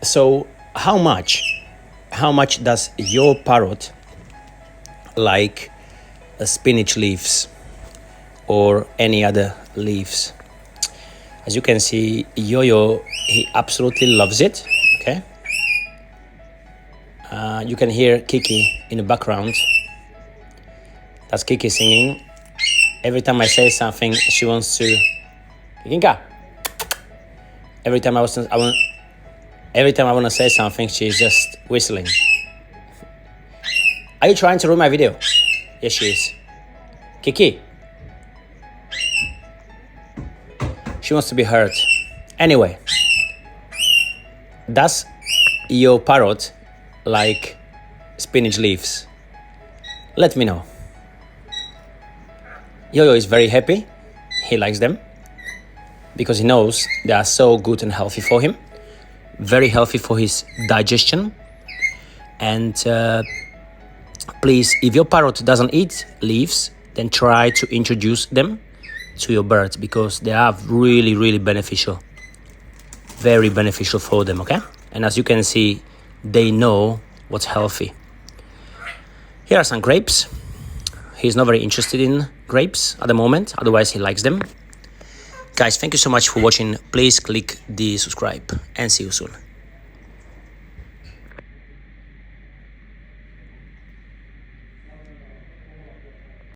So how much does your parrot like spinach leaves or any other leaves? As you can see, Yo-Yo, he absolutely loves it. Okay, you can hear Kiki in the background. That's Kiki singing. Every time I say something, she wants to. Kikinka. Every time I want to say something, she's just whistling. Are you trying to ruin my video? Yes, she is. Kiki. She wants to be heard. Anyway, does your parrot like spinach leaves? Let me know. Yo-Yo is very happy. He likes them because he knows they are so good and healthy for him. Very healthy for his digestion. And please, if your parrot doesn't eat leaves, then try to introduce them to your birds because they are really, really beneficial. Very beneficial for them, okay? And as you can see, they know what's healthy. Here are some grapes. He's not very interested in grapes at the moment, otherwise he likes them. Guys, thank you so much for watching. Please click the subscribe and see you soon.